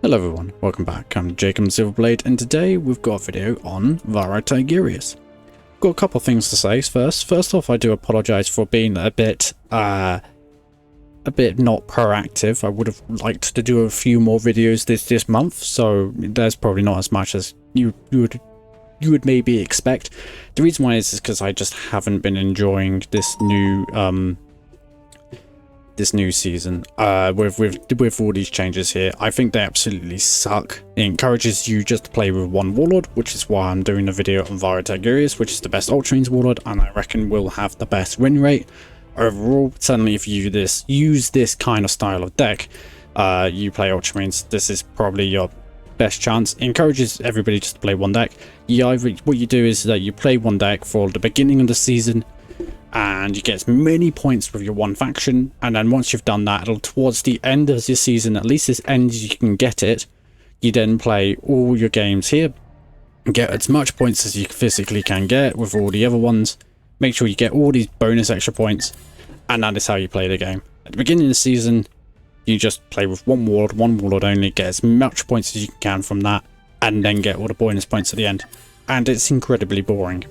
Hello everyone, welcome back. I'm Jacob Silverblade, and today we've got a video on Varro Tigurius. Got a couple of things to say first. First off, I do apologise for being a bit not proactive. I would have liked to do a few more videos this month, so there's probably not as much as you would maybe expect. The reason why is because I just haven't been enjoying this new season with all these changes here. I think they absolutely suck. It encourages you just to play with one warlord, which is why I'm doing a video on Varro Tigurius, which is the best Ultramarines warlord, and I reckon will have the best win rate overall. Certainly if you use this kind of style of deck, you play Ultramarines, this is probably your best chance. It encourages everybody just to play one deck. What you do is that you play one deck for the beginning of the season, and you get as many points with your one faction, and then once you've done that, towards the end of your season, at least as end as you can get it, you then play all your games here, get as much points as you physically can get with all the other ones, make sure you get all these bonus extra points, and that is how you play the game. At the beginning of the season, you just play with one warlord only, get as much points as you can from that, and then get all the bonus points at the end, and it's incredibly boring.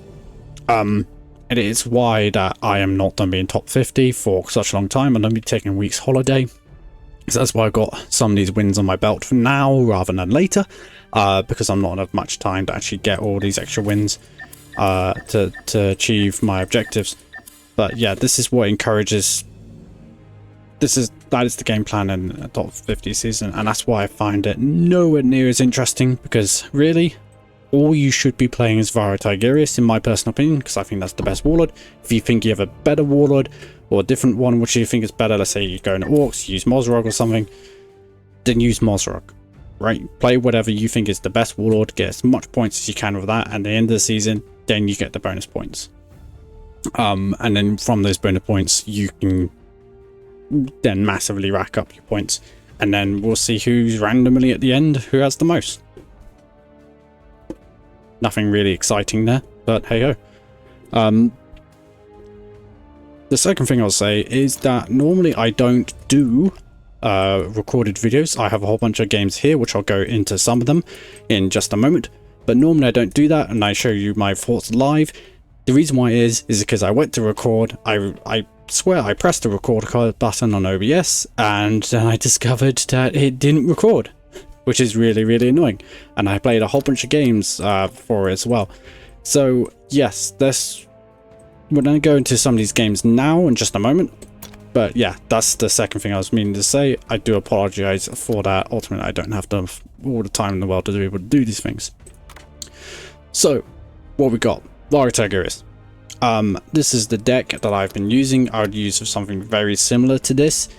And it is why that I am not done being top 50 for such a long time, and I'm taking a week's holiday. So that's why I got some of these wins on my belt for now rather than later, because I'm not have much time to actually get all these extra wins to achieve my objectives. But yeah, this is what encourages. That is the game plan in a top 50 season, and that's why I find it nowhere near as interesting, because really, all you should be playing is Varro Tigurius, in my personal opinion, because I think that's the best warlord. If you think you have a better warlord or a different one which you think is better, let's say you go into Orcs, use Mozrog or something, then use Mozrog, right? Play whatever you think is the best warlord, get as much points as you can with that, and at the end of the season, then you get the bonus points. And then from those bonus points, you can then massively rack up your points, and then we'll see who's randomly at the end who has the most. Nothing really exciting there, but hey ho. The second thing I'll say is that normally I don't do recorded videos. I have a whole bunch of games here, which I'll go into some of them in just a moment, but normally I don't do that, and I show you my thoughts live. The reason why is because I went to record, I swear I pressed the record button on OBS, and then I discovered that it didn't record, which is really, really annoying. And I played a whole bunch of games for it as well. So yes, we're going to go into some of these games now in just a moment. But yeah, that's the second thing I was meaning to say. I do apologize for that. Ultimately, I don't have all the time in the world to be able to do these things. So, what we got? Varro Tigurius. This is the deck that I've been using. I would use something very similar to this.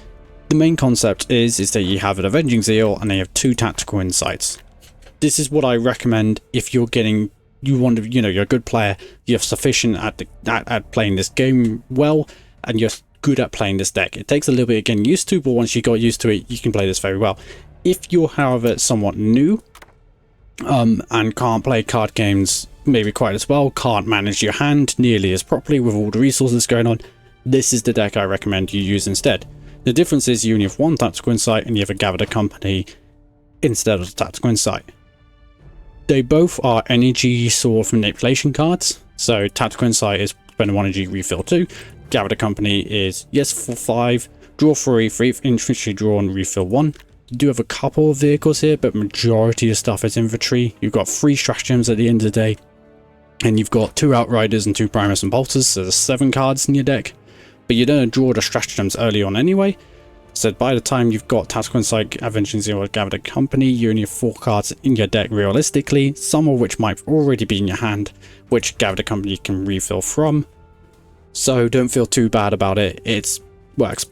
The main concept is that you have an Avenging Zeal and they have 2 tactical insights. This is what I recommend if you're you're a good player, you're sufficient at playing this game well, and you're good at playing this deck. It takes a little bit of getting used to, but once you got used to it, you can play this very well. If you're, however, somewhat new, and can't play card games maybe quite as well, can't manage your hand nearly as properly with all the resources going on, this is the deck I recommend you use instead. The difference is you only have 1 tactical insight and you have a Gathered Company instead of the tactical insight. They both are energy sort of manipulation cards. So tactical insight is spend 1 energy, refill 2. Gathered Company is yes for 5, draw 3 infantry, draw and refill 1. You do have a couple of vehicles here, but majority of stuff is infantry. You've got 3 stratagems at the end of the day, and you've got 2 outriders and 2 primus and bolters, so there's 7 cards in your deck. But you don't draw the stratagems early on anyway, so by the time you've got Tactical Insight, Avenging Zeal, or Gathered Company, you only have 4 cards in your deck realistically, some of which might already be in your hand, which Gathered Company can refill from. So don't feel too bad about it. It works.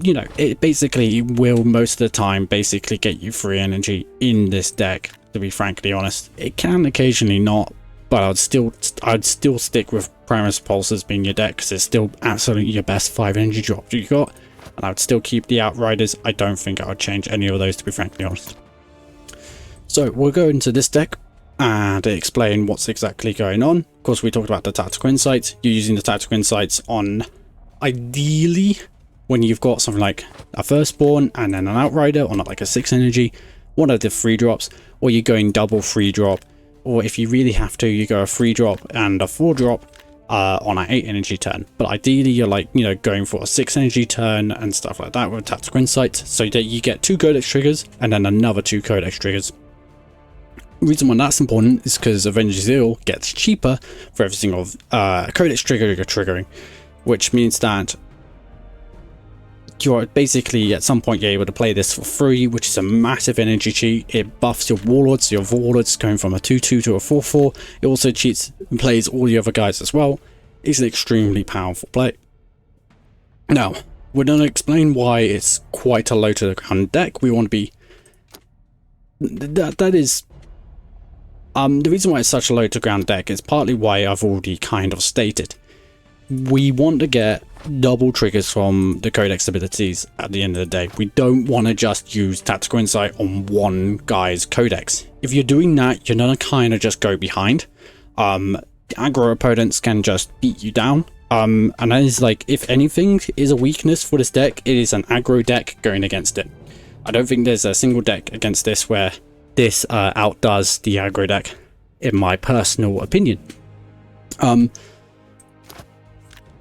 You know, it basically will most of the time basically get you free energy in this deck, to be frankly honest. It can occasionally not, but I'd still stick with Primus Pulses being your deck, because it's still absolutely your best 5 energy drops you got, and I would still keep the Outriders. I don't think I would change any of those, to be frankly honest. So we'll go into this deck and explain what's exactly going on. Of course, we talked about the tactical insights. You're using the tactical insights on, ideally, when you've got something like a firstborn and then an outrider on like a 6 energy, one of the 3 drops, or you're going double 3 drop, or if you really have to, you go a 3 drop and a 4 drop on an 8 energy turn. But ideally you're like, you know, going for a 6 energy turn and stuff like that with tactical insight, so that you get 2 codex triggers and then another 2 codex triggers. The reason why that's important is because Avengers Zeal gets cheaper for every single codex trigger you're triggering, which means that you're basically at some point you're able to play this for free, which is a massive energy cheat. It buffs your warlords, so your warlords going from a 2/2 to a 4/4. It also cheats and plays all the other guys as well. It's an extremely powerful play. Now, we're going to explain why it's quite a low to the ground deck. We want to be... That is... the reason why it's such a low to ground deck is partly why I've already kind of stated. We want to get double triggers from the codex abilities at the end of the day. We don't want to just use tactical insight on one guy's codex. If you're doing that, you're going to kind of just go behind. Aggro opponents can just beat you down. And that is like, if anything is a weakness for this deck, it is an aggro deck going against it. I don't think there's a single deck against this where this outdoes the aggro deck, in my personal opinion.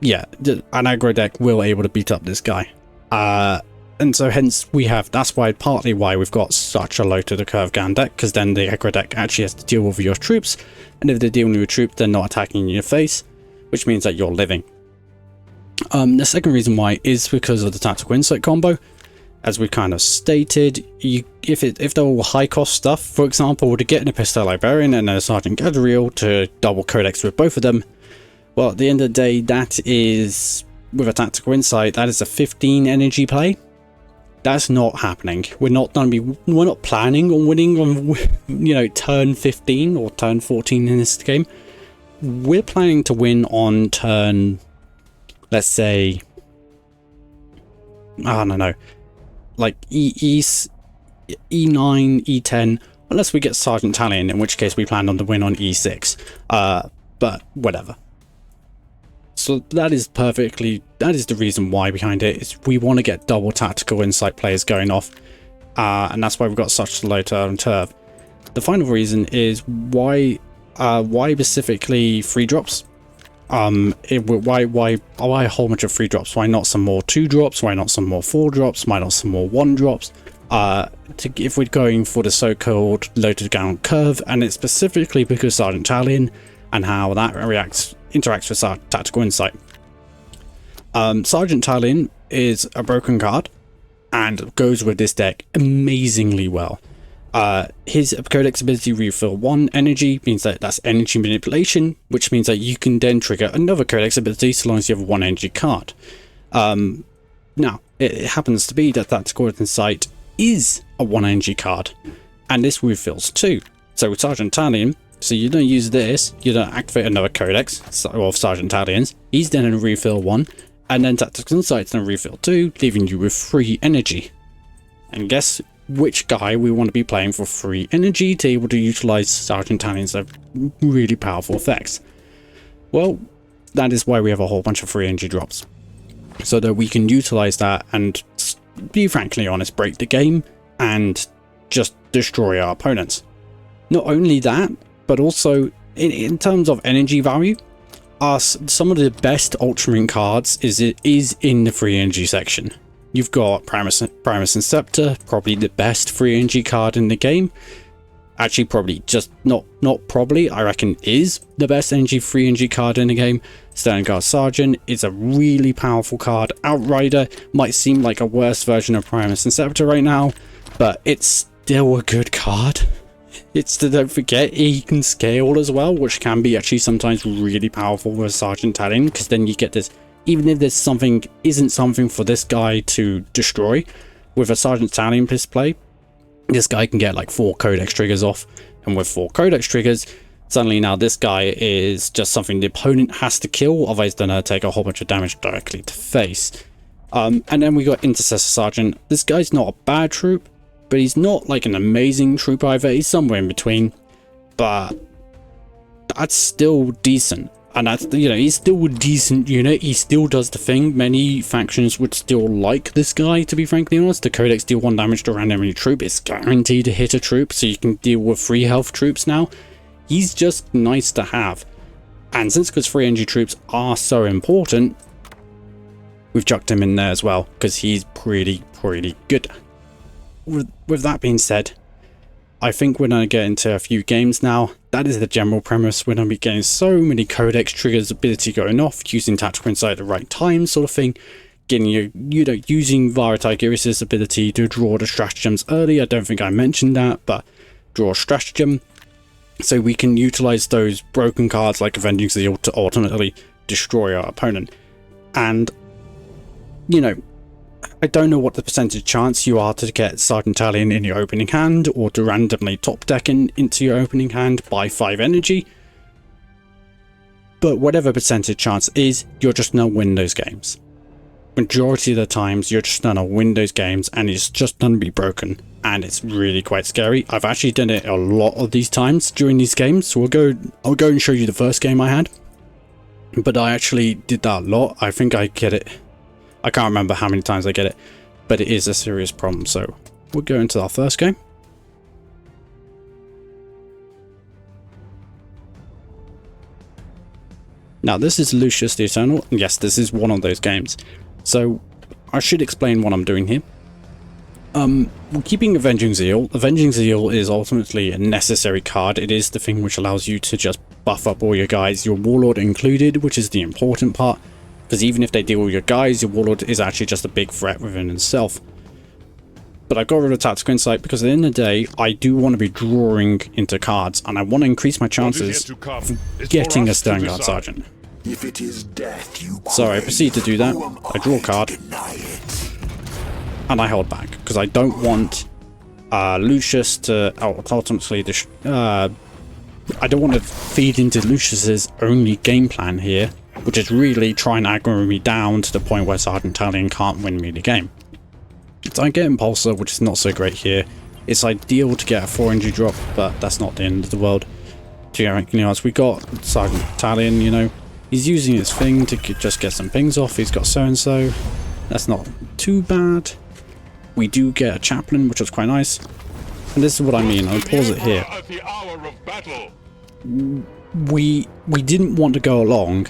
Yeah, an aggro deck will able to beat up this guy. And so hence that's why partly why we've got such a low to the curve ground deck, because then the aggro deck actually has to deal with your troops, and if they're dealing with your troops, they're not attacking in your face, which means that you're living. The second reason why is because of the tactical insight combo. As we kind of stated, if they're all high cost stuff, for example, to get an Epistle Librarian and a Sergeant Gadriel to double codex with both of them, well, at the end of the day, that is, with a tactical insight, that is a 15 energy play. That's not happening. We're not planning on winning on, you know, turn 15 or turn 14 in this game. We're planning to win on turn, let's say, I don't know, like E9, E10, unless we get Sergeant Talion, in which case we plan on the win on E6. But whatever. So that is the reason why behind it, is we want to get double tactical insight players going off, and that's why we've got such low turn turf. The final reason is why specifically 3 drops. Why a whole bunch of 3 drops? Why not some more 2 drops? Why not some more 4 drops? Why not some more 1 drops? If we're going for the so-called low to the ground curve, and it's specifically because Sergeant Talion and how that interacts with tactical insight. Sergeant Talion is a broken card and goes with this deck amazingly well. His codex ability refill 1 energy means that that's energy manipulation, which means that you can then trigger another codex ability so long as you have a 1 energy card. Now it happens to be that tactical insight is a 1 energy card, and this refills 2. So with Sergeant Talion, so you don't use this, you don't activate another codex of Sergeant Talion's, he's then going to refill 1, and then Tactical Insight's going to refill 2, leaving you with 3 energy. And guess which guy we want to be playing for 3 energy to be able to utilize Sergeant Talion's really powerful effects? Well, that is why we have a whole bunch of 3 energy drops, so that we can utilize that and, be frankly honest, break the game and just destroy our opponents. Not only that, but also in terms of energy value, some of the best Ultramarine cards is in the free energy section. You've got Primus and Scepter, probably the best free energy card in the game. Actually, probably just not probably, I reckon is the best free energy card in the game. Sterling Guard Sergeant is a really powerful card. Outrider might seem like a worse version of Primus and Scepter right now, but it's still a good card. Don't forget, he can scale as well, which can be actually sometimes really powerful with Sergeant Talion, because then you get this, even if there's isn't something for this guy to destroy, with a Sergeant Talion display, this guy can get like 4 codex triggers off, and with 4 codex triggers, suddenly now this guy is just something the opponent has to kill, otherwise they're going to take a whole bunch of damage directly to face. And then we got Intercessor Sergeant. This guy's not a bad troop, but he's not like an amazing troop either. He's somewhere in between, but that's still decent. And that's, you know, he's still a decent unit. He still does the thing. Many factions would still like this guy, to be frankly honest. The Codex deal 1 damage to random enemy troop. It's guaranteed to hit a troop, so you can deal with 3 health troops now. He's just nice to have. And since because 3 energy troops are so important, we've chucked him in there as well, because he's pretty good. With that being said, I think we're going to get into a few games now. That is the general premise. We're going to be getting so many Codex triggers, ability going off, using Tactical Insight at the right time sort of thing. Getting using Varro Tigurius' ability to draw the stratagems early. I don't think I mentioned that, but draw a stratagem. So we can utilize those broken cards like Avenging Zeal to ultimately destroy our opponent. And, you know, I don't know what the percentage chance you are to get Sergeant Talion in your opening hand, or to randomly top deck into your opening hand by 5 energy. But whatever percentage chance is, you're just going to win those games. Majority of the times, you're just going to win those games, and it's just going to be broken. And it's really quite scary. I've actually done it a lot of these times during these games. So I'll go and show you the first game I had. But I actually did that a lot. I think I get it. I can't remember how many times I get it, but it is a serious problem. So we'll go into our first game. Now this is Lucius the Eternal, and yes, this is one of those games. So I should explain what I'm doing here. We're keeping Avenging Zeal. Avenging Zeal is ultimately a necessary card. It is the thing which allows you to just buff up all your guys, your Warlord included, which is the important part. Because even if they deal with your guys, your Warlord is actually just a big threat within itself. But I got rid of Tactical Insight because at the end of the day, I do want to be drawing into cards, and I want to increase my chances of getting a Sternguard Sergeant. If it is death you So I proceed to do that. I draw a card, and I hold back, because I don't want Lucius to ultimately... I don't want to feed into Lucius's only game plan here, which is really trying to aggro me down to the point where Sergeant Talion can't win me the game. So I get Impulsor, which is not so great here. It's ideal to get a 4 energy drop, but that's not the end of the world. You know, as we got Sergeant Talion, you know, he's using his thing to just get some pings off. He's got so-and-so. That's not too bad. We do get a Chaplain, which was quite nice. And this is what I mean. I'll pause it here. We didn't want to go along.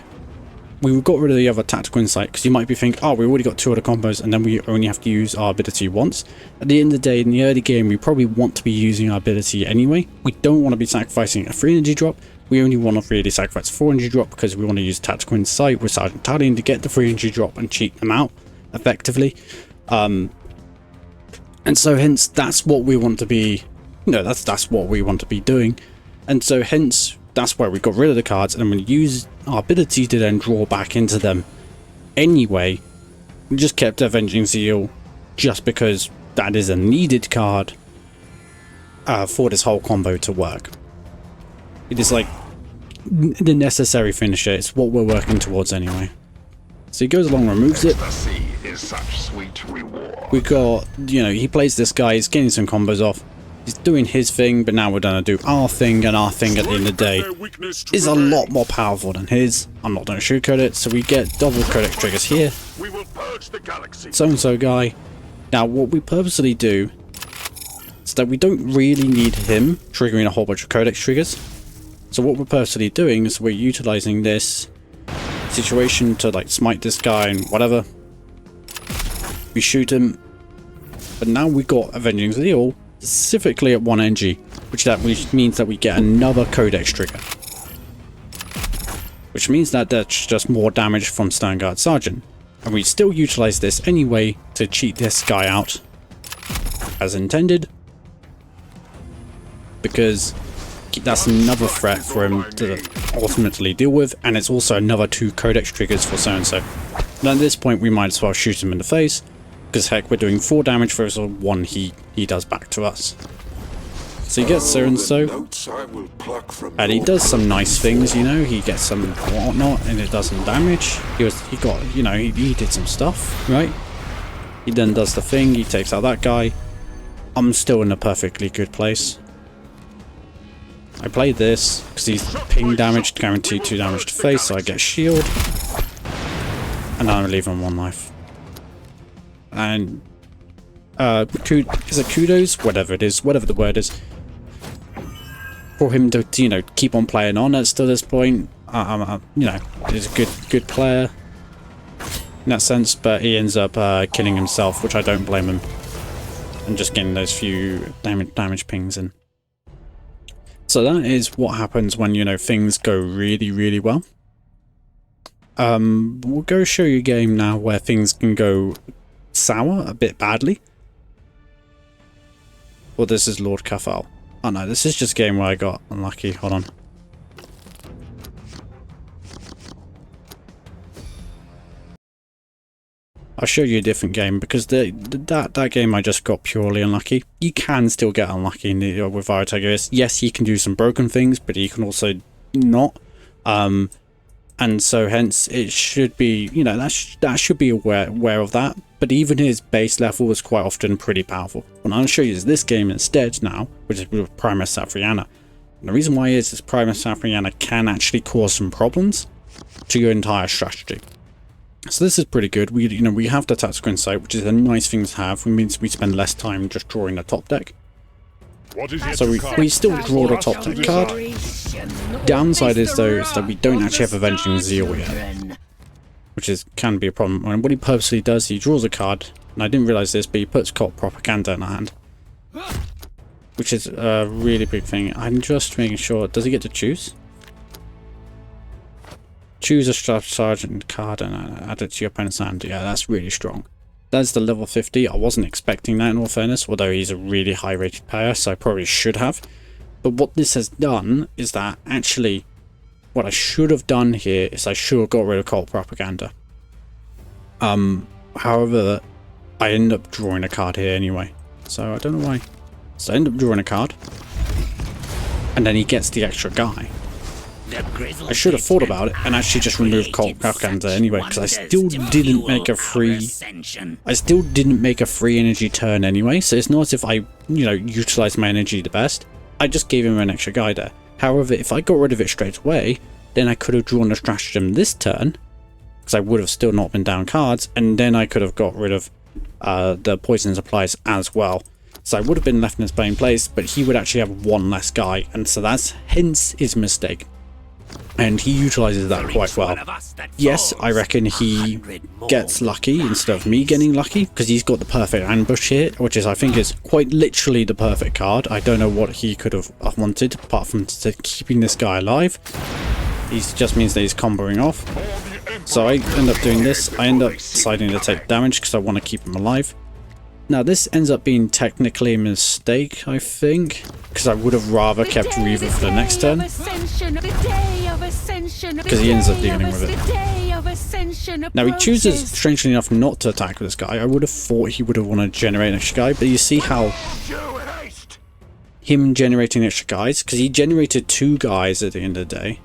We got rid of the other Tactical Insight, because you might be thinking, oh, we already got 2 other combos, and then we only have to use our ability once. At the end of the day, in the early game, we probably want to be using our ability anyway. We don't want to be sacrificing a 3 energy drop. We only want to really sacrifice a 4 energy drop, because we want to use Tactical Insight with Sergeant Talion to get the 3 energy drop and cheat them out effectively. And so hence, that's what we want to be, you know, that's what we want to be doing. And so hence, that's why we got rid of the cards, and we use our ability to then draw back into them anyway. We just kept Avenging Zeal just because that is a needed card for this whole combo to work. It is like the necessary finisher. It's what we're working towards anyway. So he goes along, removes it. We got, you know, he plays this guy, he's getting some combos off. He's doing his thing, but now we're going to do our thing, and our thing at the end of the day is a lot more powerful than his. I'm not going to sugarcoat it, so we get double Codex triggers here. So-and-so guy. Now, what we purposely do is that we don't really need him triggering a whole bunch of Codex triggers. So what we're purposely doing is we're utilizing this situation to, like, smite this guy and whatever. We shoot him. But now we've got Avenging Zeal specifically at 1 energy, which means that we get another Codex trigger, which means that that's just more damage from Sternguard Sergeant, and we still utilize this anyway to cheat this guy out as intended, because that's another threat for him to ultimately deal with, and it's also another 2 Codex triggers for so-and-so. And at this point we might as well shoot him in the face, because heck, we're doing 4 damage for every 1 he does back to us. So he gets so-and-so, and he does some nice things, you know, he gets some whatnot, and it does some damage. He got, you know, he did some stuff, right? He then does the thing, he takes out that guy. I'm still in a perfectly good place. I play this because he's ping damage, guaranteed 2 damage to face, so I get shield. And then I leave him 1 life. And is it kudos? Whatever it is, whatever the word is. For him to, you know, keep on playing on at still this point. You know, he's a good player in that sense, but he ends up killing himself, which I don't blame him. And just getting those few damage pings in. So that is what happens when, you know, things go really, really well. We'll go show you a game now where things can go sour a bit badly. Well, this is Lord Kafal. Oh no, this is just a game where I got unlucky. Hold on. I'll show you a different game because that game I just got purely unlucky. You can still get unlucky with Varro Tigurius. Yes, he can do some broken things, but he can also not. And so hence it should be, you know, that should be aware of that. But even his base level is quite often pretty powerful. What I'm going to show you is this game instead now, which is with Primus Safriana. And the reason why is Primus Safriana can actually cause some problems to your entire strategy. So this is pretty good. We have the tactical insight, which is a nice thing to have. It means we spend less time just drawing the top deck. So we still draw the top deck card. Downside is though is that we don't actually have Avenging Zeal yet, which can be a problem. And what he purposely does, he draws a card, and I didn't realize this, but he puts Cult Propaganda in the hand, which is a really big thing. I'm just making sure. Does he get to choose? Choose a Staff Sergeant card and add it to your opponent's hand. Yeah, that's really strong. That's the level 50. I wasn't expecting that in all fairness, although he's a really high rated player, so I probably should have. But what this has done is that actually what I should have done here is I should have got rid of Cult Propaganda. However, I end up drawing a card here anyway. So I don't know why. So I end up drawing a card. And then he gets the extra guy. I should have thought about it and actually just removed Cult Propaganda anyway, because I still didn't make a free energy turn anyway, so it's not as if I, you know, utilized my energy the best. I just gave him an extra guy there. However, if I got rid of it straight away, then I could have drawn a stratagem this turn, because I would have still not been down cards, and then I could have got rid of the poison supplies as well. So I would have been left in his playing place, but he would actually have 1 less guy, and so that's hence his mistake. And he utilizes that quite well. Yes, I reckon he gets lucky instead of me getting lucky, because he's got the perfect ambush here, which is, I think, is quite literally the perfect card. I don't know what he could have wanted apart from keeping this guy alive. He just means that he's comboing off. So I end up doing this. I end up deciding to take damage because I want to keep him alive. Now this ends up being technically a mistake, I think, because I would have rather kept Reaver for the next turn, because he ends up dealing with it. Now he chooses, strangely enough, not to attack with this guy. I would have thought he would have wanted to generate an extra guy, but you see how him generating extra guys, because he generated 2 guys at the end of the day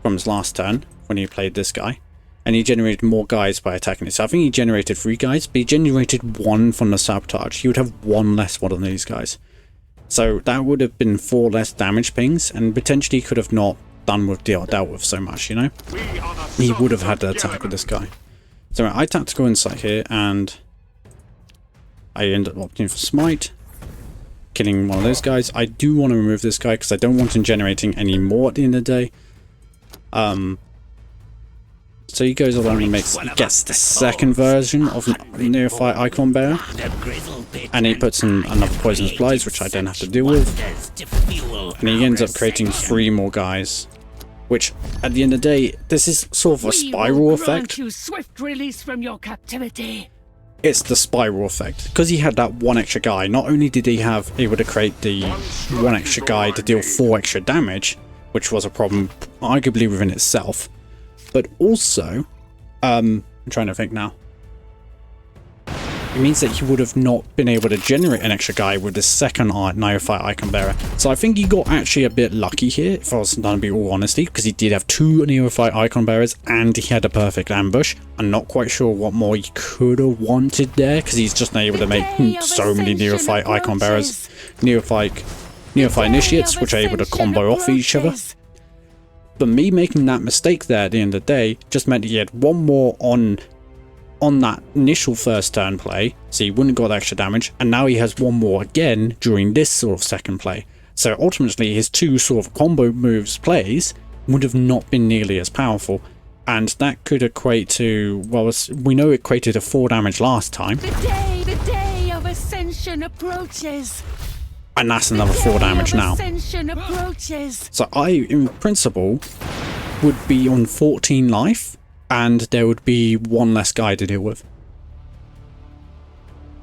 from his last turn when he played this guy. And he generated more guys by attacking it. So I think he generated 3 guys, but he generated 1 from the sabotage. He would have 1 less one of these guys. So that would have been 4 less damage pings, and potentially could have not dealt with so much, you know? He would have had to attack with this guy. So I tactical insight here, and I end up opting for smite, killing one of those guys. I do want to remove this guy because I don't want him generating any more at the end of the day. So he goes along and gets the second version of Neophyte Icon Bearer, and he puts in another Poison Supplies, which I don't have to deal with, and he ends up creating 3 more guys, which at the end of the day, this is sort of a spiral effect. Swift release from your captivity. It's the spiral effect, because he had that 1 extra guy. Not only did he have able to create the 1 extra guy to deal 4 extra damage, which was a problem arguably within itself, but also, I'm trying to think now. It means that he would have not been able to generate an extra guy with the second Neophyte Icon Bearer. So I think he got actually a bit lucky here, if I was going to be all honesty, because he did have 2 Neophyte Icon Bearers and he had a perfect ambush. I'm not quite sure what more he could have wanted there, because he's just not able to make so many Neophyte Icon Bearers. Neophyte Neophyte Initiates, which are able to combo off each other. But me making that mistake there at the end of the day just meant he had one more on that initial first turn play, so he wouldn't have got extra damage, and now he has one more again during this sort of second play. So ultimately his two sort of combo moves plays would have not been nearly as powerful, and that could equate to, well, we know it equated to 4 damage last time. The day of ascension approaches. And that's another 4 damage now. Ascension approaches. So I, in principle, would be on 14 life, and there would be one less guy to deal with.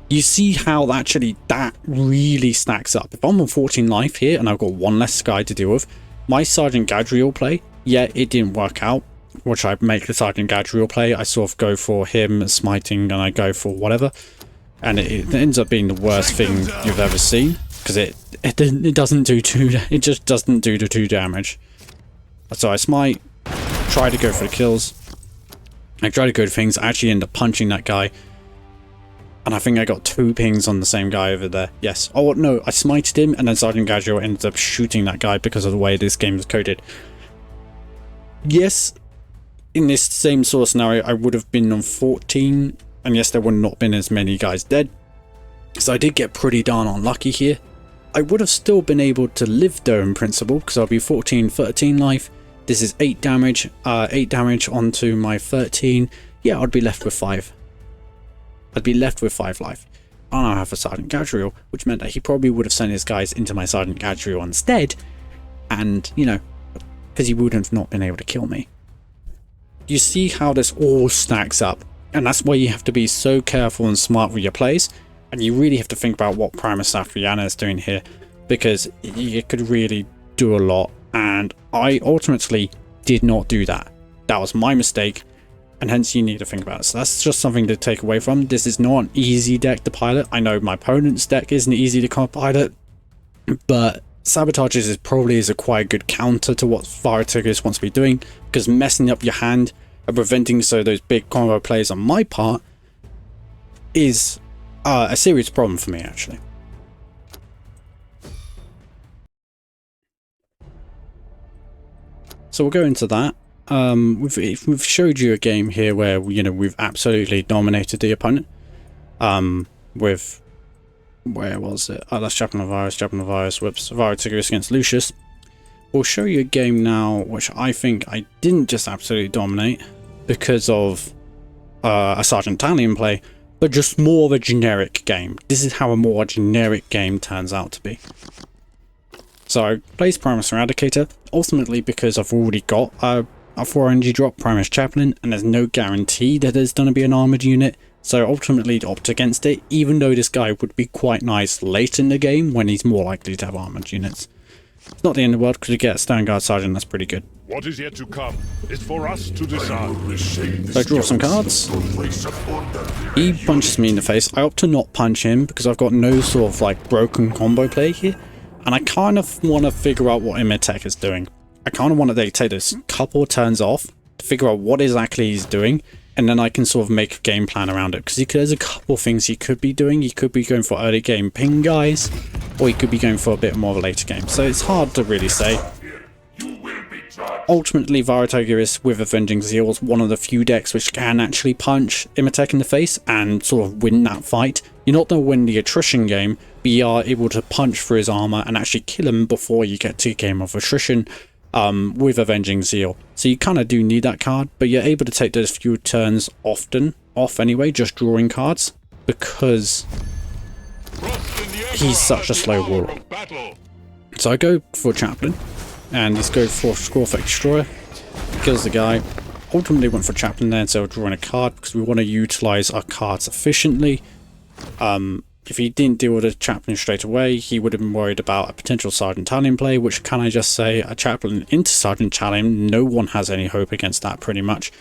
You see how actually that really stacks up. If I'm on 14 life here and I've got one less guy to deal with, my Sergeant Gadriel play, yeah, it didn't work out, which I make the Sergeant Gadriel play. I sort of go for him smiting and I go for whatever, and it ends up being the worst thing you've ever seen, because it doesn't do it just doesn't do the 2 damage. So I smite, try to go for the kills. I try to go to things, I actually end up punching that guy. And I think I got 2 pings on the same guy over there. Yes. Oh, no, I smited him, and then Sergeant Gadriel ended up shooting that guy because of the way this game is coded. Yes, in this same sort of scenario, I would have been on 14, and yes, there would not been as many guys dead. So I did get pretty darn unlucky here. I would have still been able to live though in principle, because I'll be 14, 13 life. This is 8 damage, 8 damage onto my 13. Yeah, I'd be left with 5. I'd be left with 5 life. I now have a Sergeant Gadriel, which meant that he probably would have sent his guys into my Sergeant Gadriel instead. And, you know, because he would have not been able to kill me. You see how this all stacks up. And that's why you have to be so careful and smart with your plays. And you really have to think about what Primus Afriana is doing here, because it could really do a lot. And I ultimately did not do that. That was my mistake, and hence you need to think about it. So that's just something to take away from. This is not an easy deck to pilot. I know my opponent's deck isn't easy to pilot, but Sabotages is a quite good counter to what Varro Tigurius wants to be doing, because messing up your hand and preventing those big combo plays on my part is a serious problem for me, actually. So we'll go into that. We've showed you a game here where, you know, we've absolutely dominated the opponent. With, where was it? Oh, that's Chaplain of Virus, whoops, Varro Tigurius against Lucius. We'll show you a game now which I think I didn't just absolutely dominate because of a Sergeant Talion play, but just more of a generic game. This is how a more generic game turns out to be. So I placed Primus Eradicator, ultimately because I've already got a 4 energy drop Primus Chaplain, and there's no guarantee that there's going to be an armoured unit, so ultimately opt against it, even though this guy would be quite nice late in the game when he's more likely to have armoured units. It's not the end of the world, because you get a Standguard Sergeant, that's pretty good. What is yet to come is for us to decide. So I draw some cards. He punches me in the face. I opt to not punch him because I've got no sort of like broken combo play here. And I kind of want to figure out what Imitech is doing. I kind of want to take this couple turns off to figure out what exactly he's doing. And then I can sort of make a game plan around it. Because there's a couple things he could be doing. He could be going for early game ping guys. Or he could be going for a bit more of a later game. So it's hard to really say. Ultimately, Varro Tigurius with Avenging Zeal is one of the few decks which can actually punch Imitech in the face and sort of win that fight. You're not going to win the attrition game, but you are able to punch through his armor and actually kill him before you get to a game of attrition with Avenging Zeal. So you kind of do need that card, but you're able to take those few turns off anyway, just drawing cards, because he's such a slow warlock. So I go for Chaplain. And he's going for Score Effect Destroyer, kills the guy. Ultimately went for Chaplain there instead of drawing a card because we want to utilize our cards efficiently. If he didn't deal with a Chaplain straight away, he would have been worried about a potential Sergeant Talion play, which, can I just say, a Chaplain into Sergeant Talion, no one has any hope against that pretty much.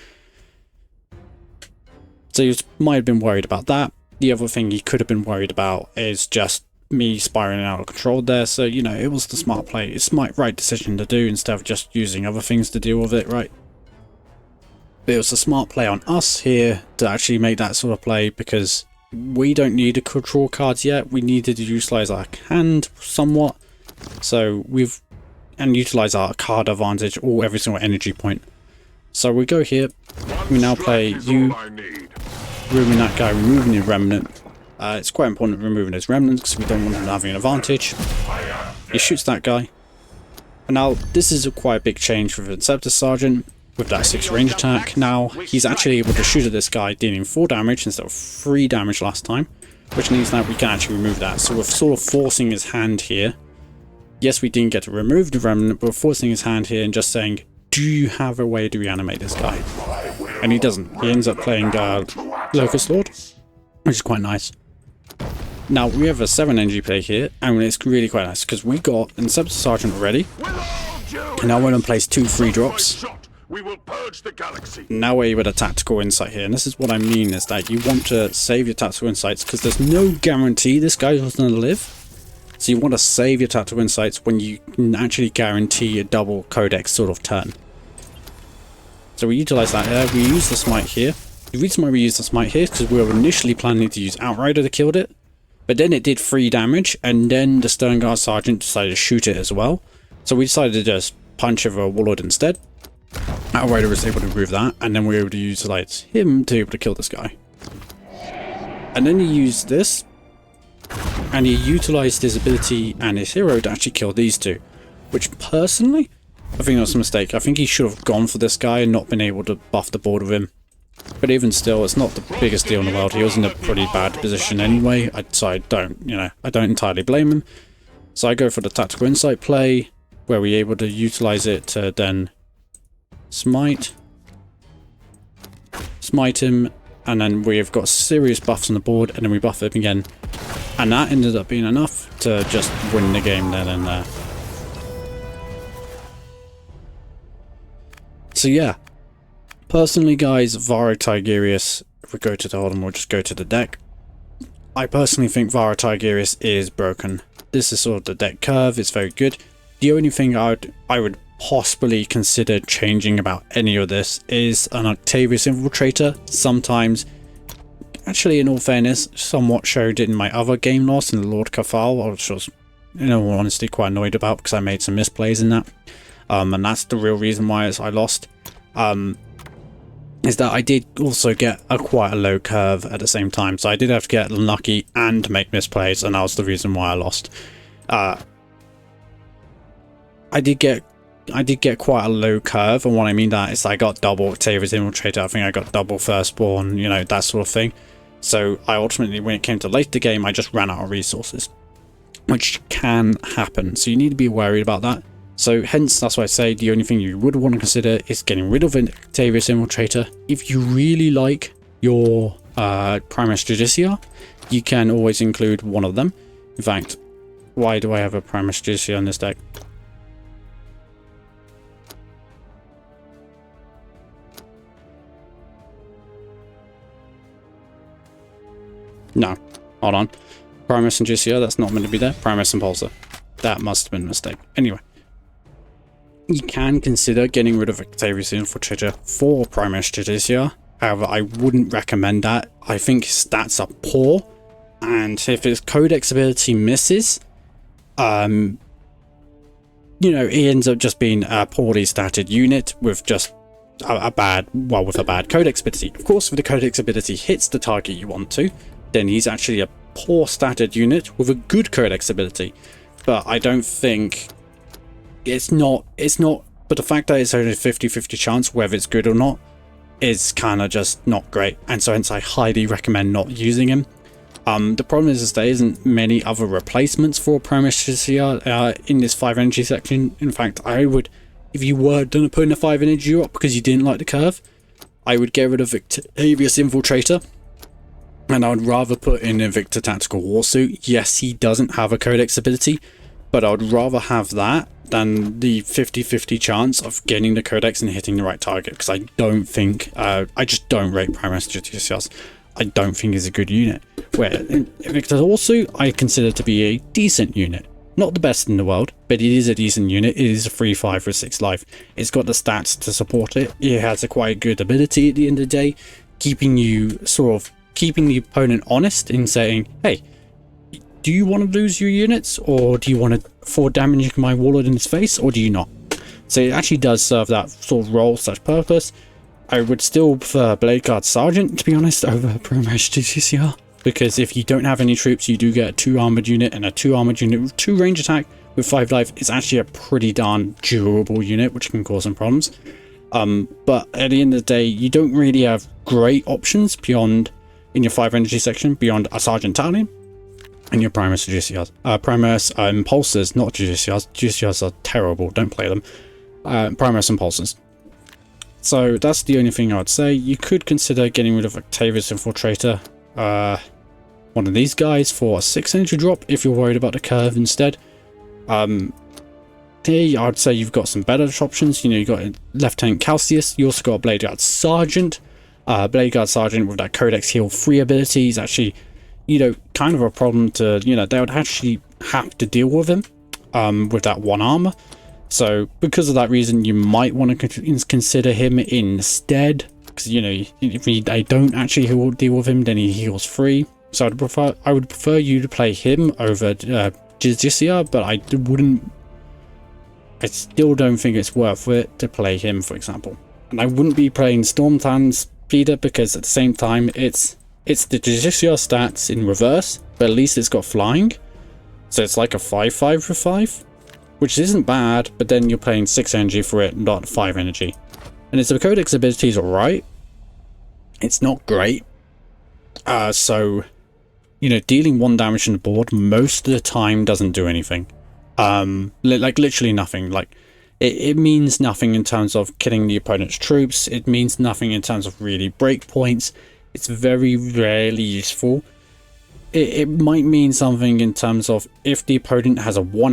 So he might have been worried about that. The other thing he could have been worried about is just me spiraling out of control there, so you know, it was the smart play. It's the right decision to do instead of just using other things to deal with it, right? But it was a smart play on us here to actually make that sort of play, because we don't need to draw cards yet. We needed to utilize our hand somewhat, So and utilize our card advantage or every single energy point. So we go here, we now play you, removing that guy, removing the remnant. It's quite important removing his remnants because we don't want him having an advantage. He shoots that guy. And now this is quite a big change for the Inceptor Sergeant with that 6 range attack. Now he's actually able to shoot at this guy, dealing 4 damage instead of 3 damage last time, which means that we can actually remove that. So we're sort of forcing his hand here. Yes, we didn't get to remove the remnant, but we're forcing his hand here and just saying, do you have a way to reanimate this guy? And he doesn't. He ends up playing Locust Lord, which is quite nice. Now we have a 7 energy play here, and it's really quite nice because we got Inceptor Sergeant already. And now we're going to place 2 free drops. Now we're able to tactical insight here, and this is what I mean is that you want to save your tactical insights because there's no guarantee this guy is going to live. So you want to save your tactical insights when you can actually guarantee a double codex sort of turn. So we utilize that here. We use the smite here. The reason why we use the smite here is because we were initially planning to use Outrider to kill it, but then it did 3 damage, and then the Sternguard Sergeant decided to shoot it as well. So we decided to just punch over a Warlord instead. Outrider was able to remove that, and then we were able to utilize him to be able to kill this guy. And then he used this, and he utilized his ability and his hero to actually kill these 2. Which personally, I think that was a mistake. I think he should have gone for this guy and not been able to buff the board with him. But even still, it's not the biggest deal in the world. He was in a pretty bad position anyway, so I don't entirely blame him. So I go for the tactical insight play, where we're able to utilize it to then smite him, and then we've got serious buffs on the board, and then we buff him again. And that ended up being enough to just win the game then and there. So yeah. Personally, guys, Varro Tigurius, if we go to the bottom, we'll just go to the deck. I personally think Varro Tigurius is broken. This is sort of the deck curve, it's very good. The only thing I would possibly consider changing about any of this is an Octavius Infiltrator. Sometimes, actually in all fairness, somewhat showed it in my other game loss in the Lord Kafal, which I was, in all honesty, quite annoyed about because I made some misplays in that. And that's the real reason why I lost. Is that I did also get quite a low curve at the same time, so I did have to get unlucky and make misplays, and that was the reason why I lost. I did get quite a low curve, and what I mean that is I got double Octavius Infiltrator. I think I got double Firstborn, you know, that sort of thing. So I ultimately, when it came to late the game, I just ran out of resources, which can happen. So you need to be worried about that. So hence, that's why I say the only thing you would want to consider is getting rid of an Octavius Infiltrator. If you really like your Primus Judicia, you can always include one of them. In fact, why do I have a Primus Judicia on this deck? No, hold on. Primus and Judicia, that's not meant to be there. Primus and Pulsar. That must have been a mistake. Anyway. You can consider getting rid of Octavius Infiltrator for Primus Judicia. However, I wouldn't recommend that. I think his stats are poor, and if his Codex ability misses, you know, he ends up just being a poorly statted unit with just a bad Codex ability. Of course, if the Codex ability hits the target you want to, then he's actually a poor statted unit with a good Codex ability. But I don't think it's not, but the fact that it's only a 50-50 chance whether it's good or not is kind of just not great, and so hence I highly recommend not using him. The problem is there isn't many other replacements for Primus Judicia in this 5 energy section. In fact, I would, if you were going to put in a 5 energy drop because you didn't like the curve, I would get rid of Octavius Infiltrator, and I would rather put in a Victor Tactical Warsuit. Yes, he doesn't have a Codex ability, but I would rather have that than the 50-50 chance of getting the Codex and hitting the right target, because I don't think, I just don't rate Primus Judicia. I don't think he's a good unit. Where Victor Warsuit, I consider to be a decent unit. Not the best in the world, but it is a decent unit. It is a 3-5 for 6 life. It's got the stats to support it. It has a quite good ability at the end of the day, keeping the opponent honest in saying, hey, do you want to lose your units, or do you want to afford damaging my warlord in his face, or do you not? So it actually does serve that sort of role / purpose. I would still prefer Blade Guard Sergeant, to be honest, over Pro-Mage GCR, because if you don't have any troops, you do get a 2 armored unit, and a 2 armored unit with 2 range attack with 5 life is actually a pretty darn durable unit, which can cause some problems. But at the end of the day, you don't really have great options beyond, in your 5 energy section, beyond a Sergeant Talon and your Primus GCRs. Primus Impulsors, not GCRs. GCRs are terrible, don't play them. Primus Impulsors. So that's the only thing I would say. You could consider getting rid of Octavius Infiltrator, one of these guys, for a 6 energy drop if you're worried about the curve instead. Here I'd say you've got some better options. You know, you've got Lieutenant Calcius, you also got a Blade Guard Sergeant. Blade Guard Sergeant with that Codex Heal 3 ability is actually, you know, kind of a problem to, you know, they would actually have to deal with him with that 1 armor. So because of that reason, you might want to consider him instead, because, you know, if they don't actually deal with him, then he heals 3. So I would prefer you to play him over Jizia, but I still don't think it's worth it to play him, for example. And I wouldn't be playing Stormtan's Speeder, because at the same time it's the Jizia stats in reverse, but at least it's got flying. So it's like a 5/5 for 5. Which isn't bad, but then you're paying 6 energy for it, not 5 energy. And its Codex ability is alright. It's not great. So, you know, dealing 1 damage on the board most of the time doesn't do anything. Like literally nothing. Like it means nothing in terms of killing the opponent's troops. It means nothing in terms of really breakpoints. It's very rarely useful. It might mean something in terms of if the opponent has a 3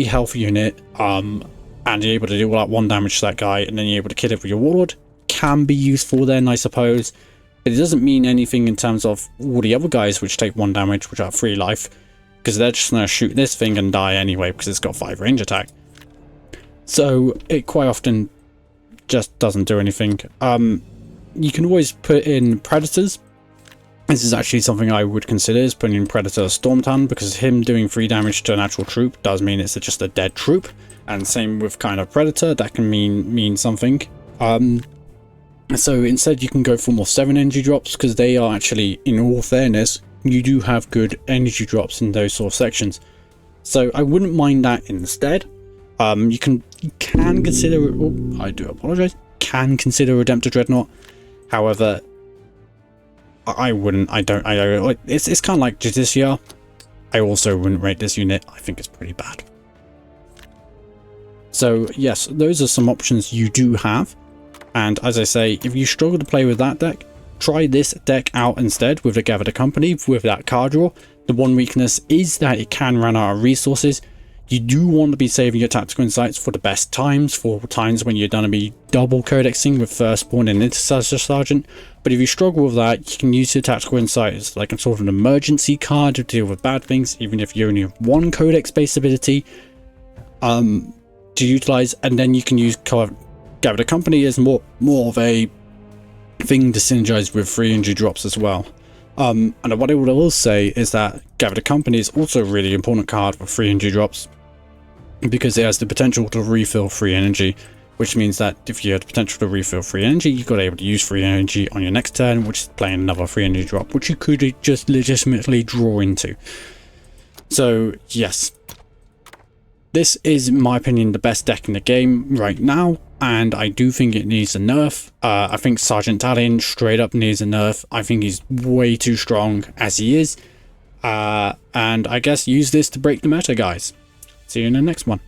health unit, and you're able to do all that 1 damage to that guy, and then you're able to kill it with your warlord, can be useful then, I suppose. But it doesn't mean anything in terms of all the other guys which take 1 damage, which are 3 life, because they're just gonna shoot this thing and die anyway, because it's got 5 range attack. So it quite often just doesn't do anything. You can always put in Predators. This is actually something I would consider, is putting in Predator Stormtan, because him doing 3 damage to an actual troop does mean it's just a dead troop, and same with kind of Predator, that can mean something. So instead you can go for more 7 energy drops, because they are actually, in all fairness, you do have good energy drops in those sort of sections. So I wouldn't mind that instead. You can consider, I do apologize, can consider Redemptor Dreadnought. However, I wouldn't, it's kind of like Judicia. I also wouldn't rate this unit. I think it's pretty bad. So yes, those are some options you do have. And as I say, if you struggle to play with that deck, try this deck out instead with the Gather the Company with that card draw. The one weakness is that it can run out of resources. You do want to be saving your tactical insights for the best times, for times when you're going to be double codexing with Firstborn and Intercessor Sergeant. But if you struggle with that, you can use your tactical insights like a sort of an emergency card to deal with bad things, even if you only have 1 codex based ability to utilize, and then you can use Gather the Company as more of a thing to synergize with 3 energy drops as well. And what I will say is that Gather the Company is also a really important card for 3 energy drops, because it has the potential to refill 3 energy, which means that if you had the potential to refill 3 energy, you got able to use 3 energy on your next turn, which is playing another 3 energy drop, which you could just legitimately draw into. So yes, this is, in my opinion, the best deck in the game right now, and I do think it needs a nerf. I think Sergeant Talon straight up needs a nerf. I think he's way too strong as he is. And I guess use this to break the meta, guys. See you in the next one.